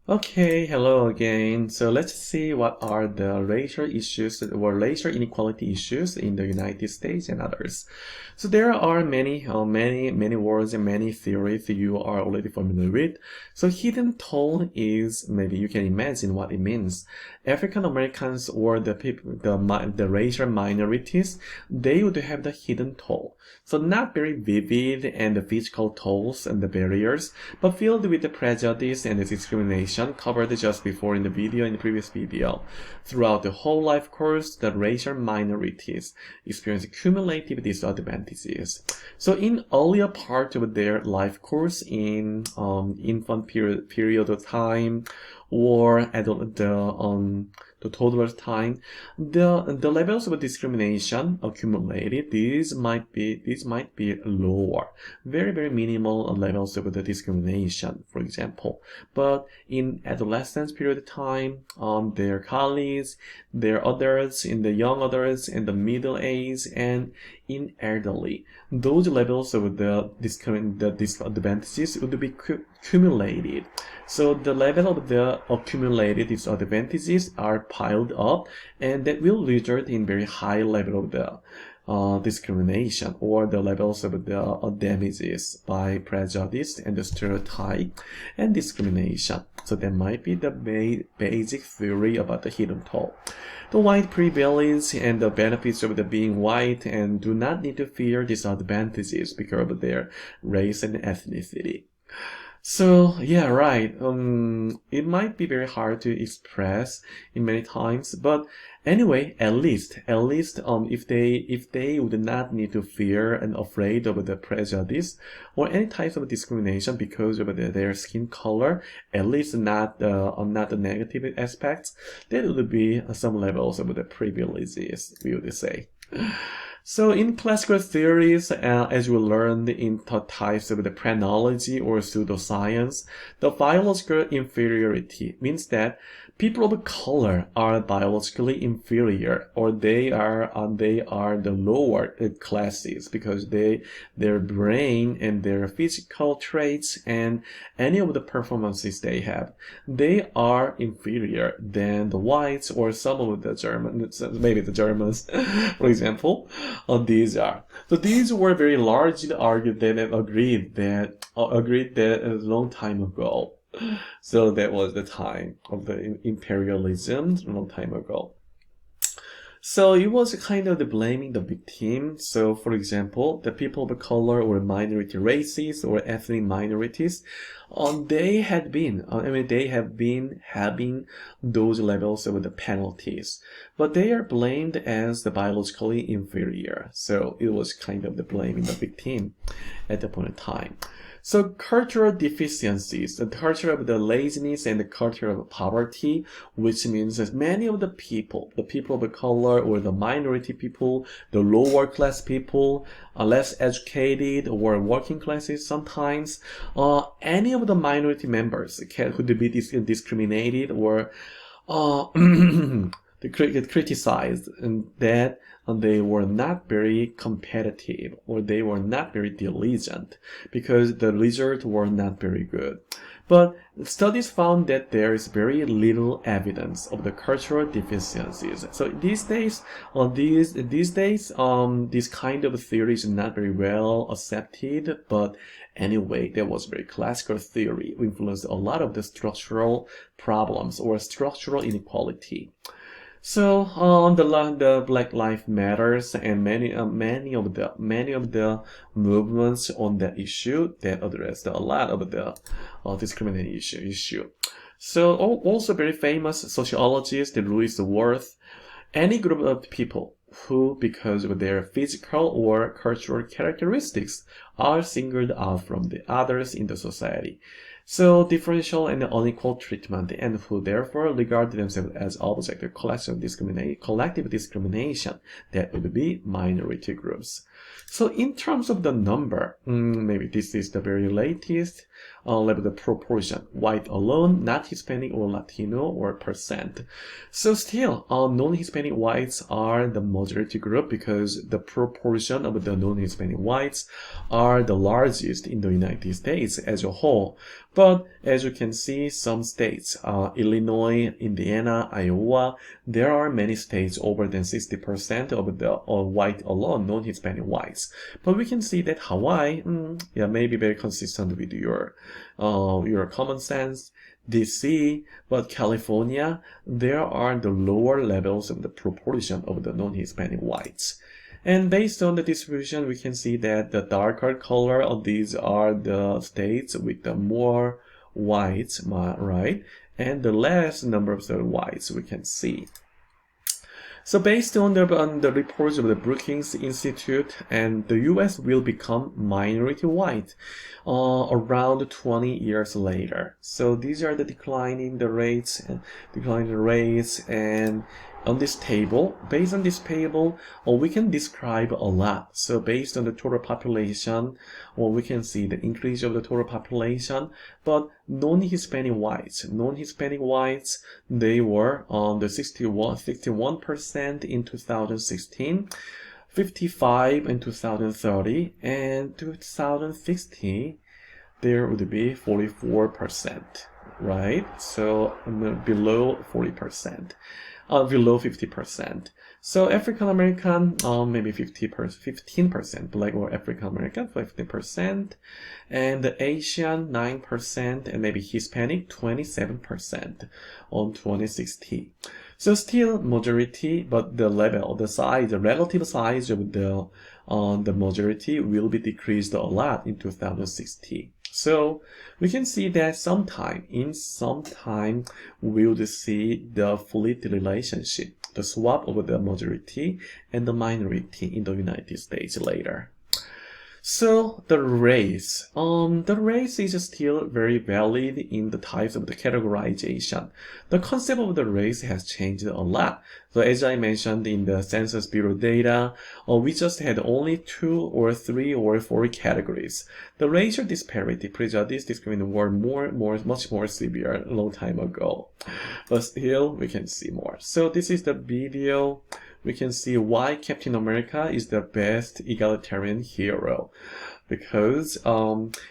Okay, hello again. So let's see what are the racial issues or racial inequality issues in the United States and others. So there are many words and many theories you are already familiar with. So hidden toll is maybe you can imagine what it means. African Americans or the people, the racial minorities, they would have the hidden toll. So not very vivid and the physical tolls and the barriers, but filled with the prejudice and the discrimination covered just before in the previous video. Throughout the whole life course, the racial minorities experience cumulative disadvantages. So in earlier part of their life course, in infant period of time, or adult the toddler time, the levels of discrimination accumulated. These might be lower, very minimal levels of the discrimination, for example. But in adolescence period of time, their colleagues, their adults, in the young adults, and the middle age, and in elderly, those levels of the disadvantages would be accumulated. So the level of the accumulated disadvantages are piled up, and that will result in very high level of the discrimination or the levels of the damages by prejudice and the stereotype and discrimination. So that might be the basic theory about the hidden toll. The white privilege and the benefits of the being white and do not need to fear disadvantages because of their race and ethnicity. So yeah, right. It might be very hard to express in many times, but anyway, at least, if they would not need to fear and afraid of the prejudice or any types of discrimination because of their skin color, at least not the negative aspects, there would be some levels of the privileges, we would say. So in classical theories, as we learned in the types of the phrenology or pseudoscience, the biological inferiority means that people of color are biologically inferior, or they are the lower classes because their brain and their physical traits and any of the performances they have, they are inferior than the whites or some of the Germans, maybe the Germans, for example. These are. So these were very largely argued and agreed that a long time ago. So that was the time of the imperialism a long time ago. So it was kind of the blaming the victim. So for example, the people of color or minority races or ethnic minorities, they have been having those levels of the penalties, but they are blamed as the biologically inferior. So it was kind of the blaming the victim at the point of time. So cultural deficiencies, the culture of the laziness and the culture of poverty, which means that many of the people of color or the minority people, the lower class people, less educated or working classes sometimes, any of the minority members could be discriminated or criticized, and that they were not very competitive or they were not very diligent because the results were not very good. But studies found that there is very little evidence of the cultural deficiencies. So these days, this kind of theory is not very well accepted. But anyway, there was very classical theory influenced a lot of the structural problems or structural inequality. So on the Black Lives Matters and many of the movements on that issue that addressed a lot of the discrimination issue. So also very famous sociologist Louis Worth, any group of people who, because of their physical or cultural characteristics, are singled out from the others in the society. So differential and unequal treatment, and who therefore regard themselves as object of collective discrimination, that would be minority groups. So in terms of the number, maybe this is the very latest level, the proportion, white alone, not Hispanic or Latino or percent. So still, non-Hispanic whites are the majority group because the proportion of the non-Hispanic whites are the largest in the United States as a whole. But as you can see, some states, Illinois, Indiana, Iowa, there are many states over than 60% of the white alone, non-Hispanic whites. But we can see that Hawaii, may be very consistent with your common sense. DC, but California, there are the lower levels of the proportion of the non-Hispanic whites. And based on the distribution, we can see that the darker color of these are the states with the more whites, right? And the less number of the whites we can see. So based on the reports of the Brookings Institute, and the U.S. will become minority white around 20 years later. So these are the declining rates, and on this table, based on this table, we can describe a lot. So based on the total population, we can see the increase of the total population, but non-Hispanic whites, they were on the 61% in 2016, 55 in 2030, and 2060, there would be 44%, right? So below 40%. Below 50%. So African American, maybe 15%, Black or African American, 50%, and the Asian 9%, and maybe Hispanic 27% on 2060. So still majority, but the relative size of the majority will be decreased a lot in 2060. So we can see that in some time, we'll see the fluid relationship, the swap of the majority and the minority in the United States later. So the race is still very valid in the types of the categorization. The concept of the race has changed a lot. So as I mentioned in the Census Bureau data, we just had only 2 or 3 or 4 categories. The racial disparity, prejudice, discrimination were much more severe a long time ago. But still, we can see more. So this is the video. We can see why Captain America is the best egalitarian hero. Because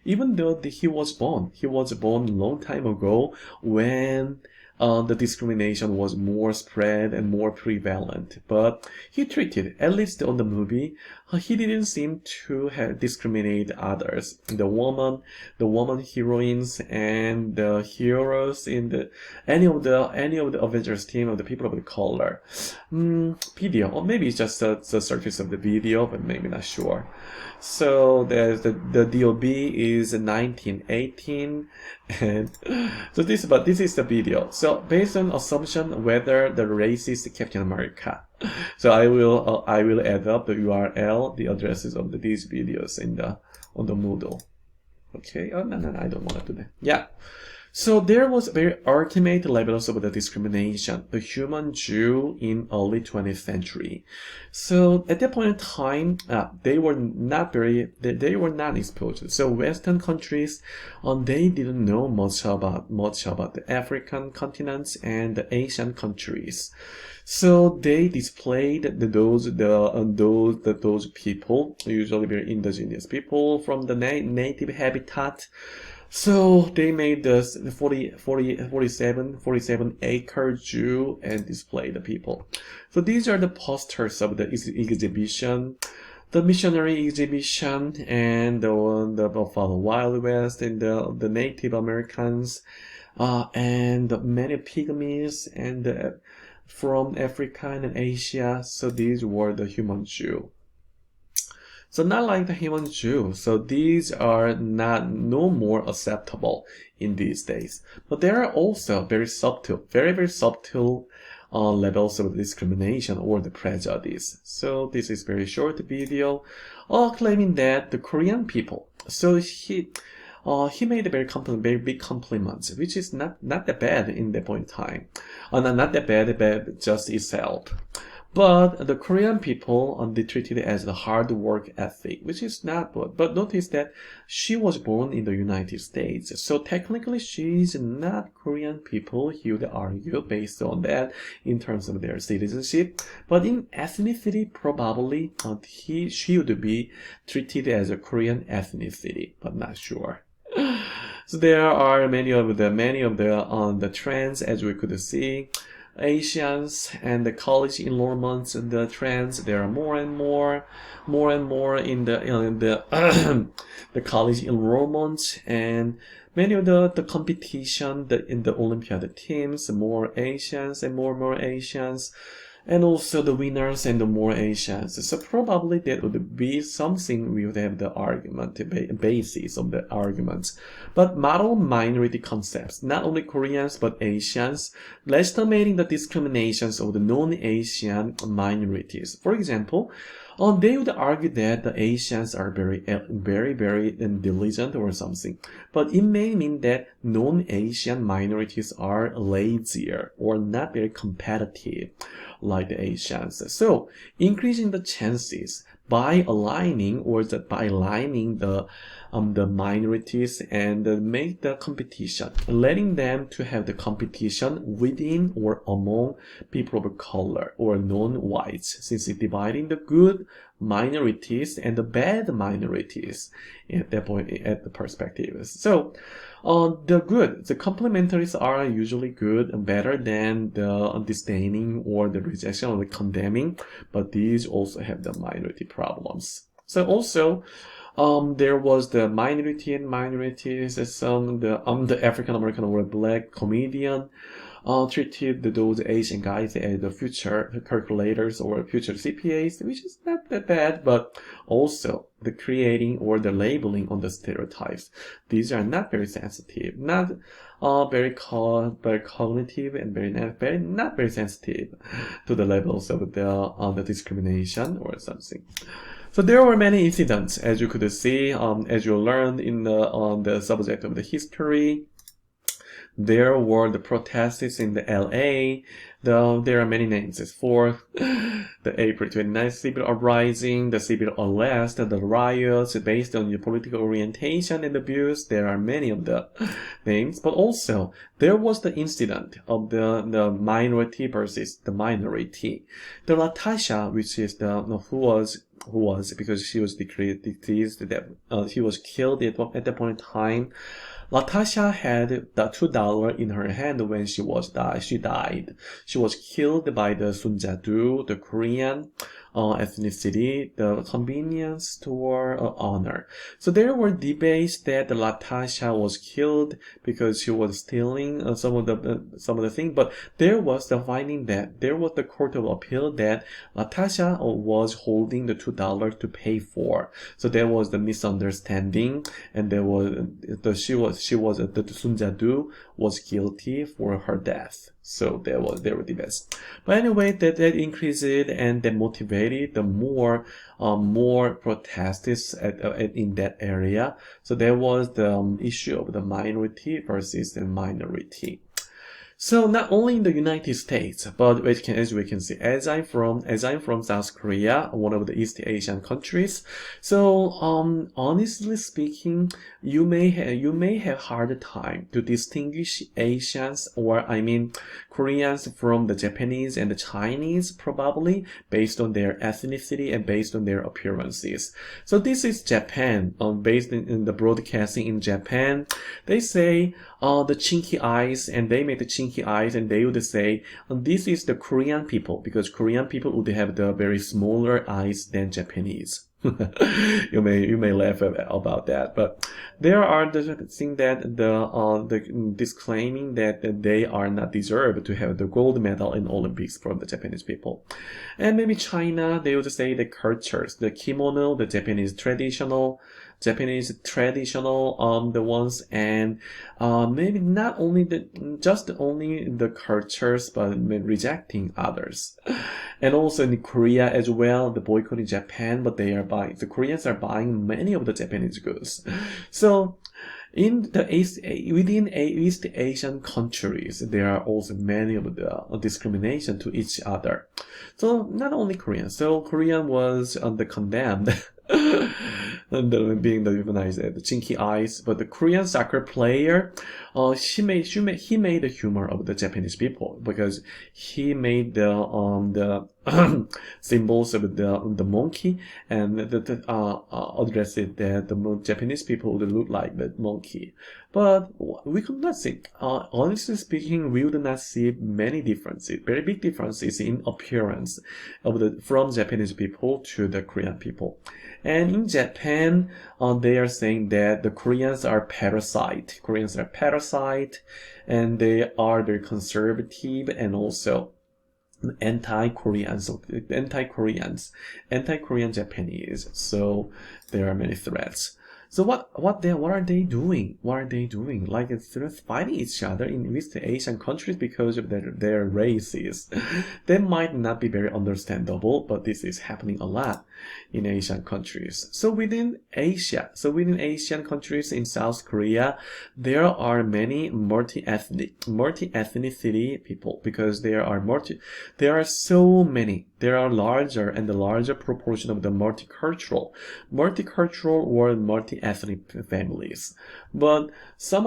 even though he was born a long time ago when the discrimination was more spread and more prevalent. But he treated, at least on the movie, he didn't seem to discriminate others. The woman heroines and the heroes in any of the Avengers team of the people of the color. Video, or maybe it's just the surface of the video, but maybe not sure. So there's the DOB is 1918, and so this is the video. So based on assumption whether the race is Captain America. So I will add up the URL, the addresses of these videos on the Moodle. Okay. Oh no, I don't want to do that. Yeah. So there was very ultimate levels of the discrimination, the human Jew in early 20th century. So at that point in time, they were not exposed. So Western countries, they didn't know much about the African continents and the Asian countries. So they displayed those people, usually very indigenous people from the native habitat. So they made this 47 acre Jew and displayed the people. So these are the posters of the exhibition, the missionary exhibition, and the one of the Wild West and the Native Americans, and many pygmies and from Africa and Asia. So these were the human Jew. So not like the human Jew. So these are no more acceptable in these days. But there are also very subtle levels of discrimination or the prejudice. So this is very short video, claiming that the Korean people. So he made a very big compliments, which is not that bad in that point in time. Not that bad, but just itself. But the Korean people, they treated it as the hard work ethic, which is not good. But notice that she was born in the United States. So technically she's not Korean people, he would argue, based on that in terms of their citizenship. But in ethnicity, probably she would be treated as a Korean ethnicity, but not sure. So there are many of the trends, as we could see. Asians and the college enrollments and the trends, there are more and more in the the college enrollments, and many of the competition in the Olympiad teams, more Asians and more Asians, and also the winners and the more Asians. So probably that would be something we would have the argument, basis of the arguments. But model minority concepts, not only Koreans but Asians, legitimating the discriminations of the non-Asian minorities. For example, they would argue that the Asians are very diligent or something, but it may mean that non-Asian minorities are lazier or not very competitive like the Asians. So increasing the chances by aligning the minorities and make the competition, letting them to have the competition within or among people of color or non-whites, since it's dividing the good minorities and the bad minorities at that point at the perspective. So the complementaries are usually good and better than the disdaining or the rejection or the condemning, but these also have the minority problems. So also, there was the minority and minorities, the African American or black comedian treated those Asian guys as the future calculators or future CPAs, which is not that bad, but also the creating or the labeling on the stereotypes. These are not very sensitive, not very cognitive, and not very sensitive to the levels of the discrimination or something. So there were many incidents, as you could see, as you learned on the subject of the history. There were the protests in the LA. There are many names for the April 29th civil uprising, the civil unrest, the riots based on your political orientation and abuse. There are many of the names, but also there was the incident of the minority versus the minority. The Latasha, which is who was because she was decreased that she was killed at that point in time. Latasha had the $2 in her hand when she died. She was killed by the Sunjadu, the Korean ethnicity, the convenience store honor. So there were debates that Latasha was killed because she was stealing some of the thing, but there was the finding that there was the court of appeal that Latasha was holding the $2 to pay for. So there was the misunderstanding, and there was the Sunjadu was guilty for her death. So there were debates. But anyway, that increased and that motivated the more protests in that area. So there was the issue of the minority versus the minority. So not only in the United States, but as we can see, as I'm from South Korea, one of the East Asian countries. So honestly speaking, you may have hard time to distinguish Asians, or Koreans from the Japanese and the Chinese, probably based on their ethnicity and based on their appearances. So this is Japan, based in the broadcasting in Japan. They say the chinky eyes, and they make the chinky eyes, and they would say this is the Korean people, because Korean people would have the very smaller eyes than Japanese. you may laugh about that, but there are the thing that the disclaiming that they are not deserved to have the gold medal in Olympics from the Japanese people. And maybe China, they would say the cultures, the kimono, the Japanese traditional, the ones, and maybe not only only the cultures, but rejecting others. And also in Korea as well, the boycotting Japan, but the Koreans are buying many of the Japanese goods. So Within East Asian countries, there are also many of the discrimination to each other. So not only Korean. So Korean was condemned. And being the demonized, the chinky eyes, but the Korean soccer player, he made the humor of the Japanese people because he made the symbols of the monkey and addressed it that the Japanese people would look like the monkey. But we could not see, honestly speaking, we would not see many differences, very big differences in appearance of from Japanese people to the Korean people. And in Japan, they are saying that the Koreans are parasite. Koreans are parasite, and they are very conservative and also anti-Korean Japanese. So there are many threats. So what are they doing? What are they doing? Like they're fighting each other in East Asian countries because of their races. That might not be very understandable, but this is happening a lot in Asian countries. So within Asian countries in South Korea, there are many multi-ethnicity people because there are so many. There are larger proportion of the multicultural or multi-ethnic families. But some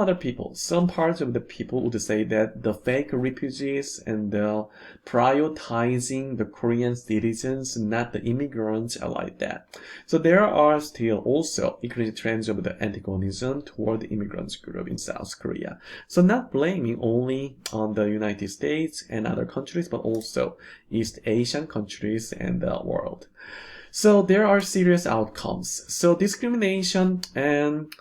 parts of the people would say that the fake refugees and the prioritizing the Korean citizens, not the immigrants, are like that. So there are still also increasing trends of the antagonism toward the immigrants group in South Korea. So not blaming only on the United States and other countries, but also East Asian countries and the world. So there are serious outcomes. So discrimination and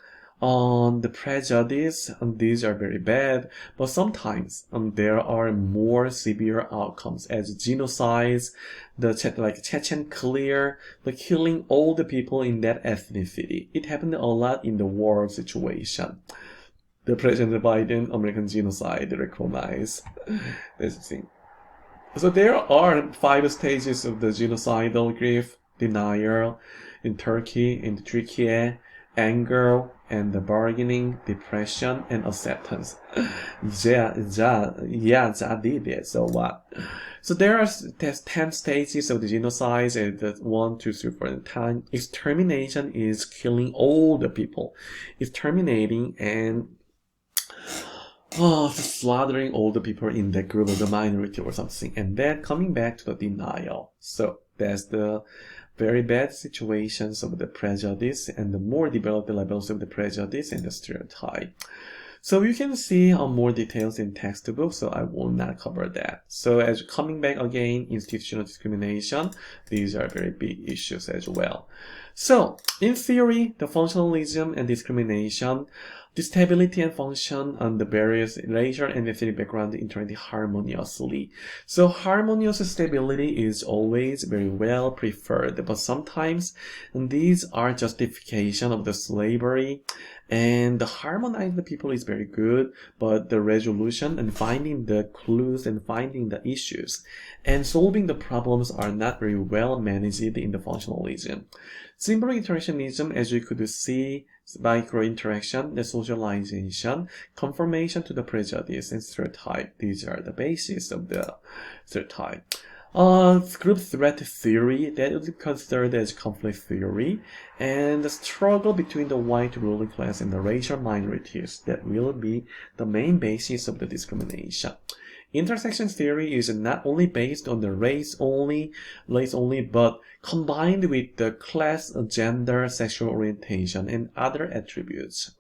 the prejudice, these are very bad, but sometimes there are more severe outcomes as genocides, like Chechen clear, the killing all the people in that ethnicity. It happened a lot in the war situation. The President Biden, American genocide, recognize this thing. So there are 5 stages of the genocidal grief: denial in Turkey, in Turkey, anger, and the bargaining, depression, and acceptance. Yeah, I did it. So what? So there's 10 stages of the genocide, and the 1, 2, 3, 4, and 10. Extermination is killing all the people. Exterminating and slaughtering all the people in that group of the minority or something. And then coming back to the denial. So that's the very bad situations of the prejudice and the more developed levels of the prejudice and the stereotype. So you can see more details in textbook, so I will not cover that. So as coming back again, institutional discrimination, these are very big issues as well. So in theory, the functionalism and discrimination, the stability and function on the various racial and ethnic background interact harmoniously. So harmonious stability is always very well preferred, but sometimes these are justification of the slavery, and the harmonize the people is very good, but the resolution and finding the clues and finding the issues and solving the problems are not very well managed in the functionalism. Symbolic interactionism, as you could see, micro-interaction, the socialization, confirmation to the prejudice, and stereotype. These are the basis of the stereotype. Group threat theory, that is considered as conflict theory, and the struggle between the white ruling class and the racial minorities, that will be the main basis of the discrimination. Intersection theory is not only based on the race only, but combined with the class, gender, sexual orientation, and other attributes.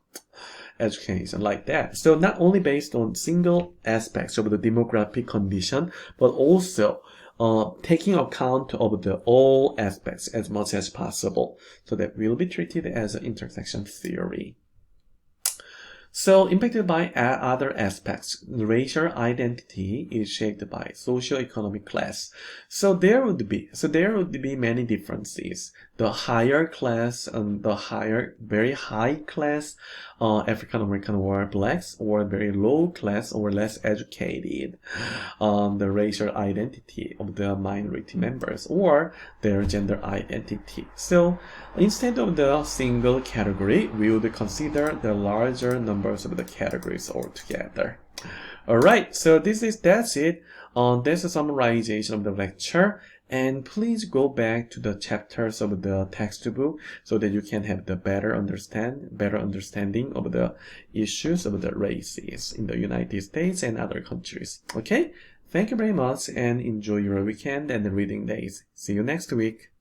Education, like that. So not only based on single aspects of the demographic condition, but also taking account of the all aspects as much as possible. So that will be treated as an intersection theory. So, impacted by other aspects, racial identity is shaped by socio-economic class. So there would be many differences. The higher class and very high class African American or blacks, or very low class or less educated, the racial identity of the minority members or their gender identity. So instead of the single category, we would consider the larger numbers of the categories altogether. Alright, so that's it. That's a summarization of the lecture. And please go back to the chapters of the textbook so that you can have the better understanding of the issues of the races in the United States and other countries. Okay? Thank you very much and enjoy your weekend and the reading days. See you next week.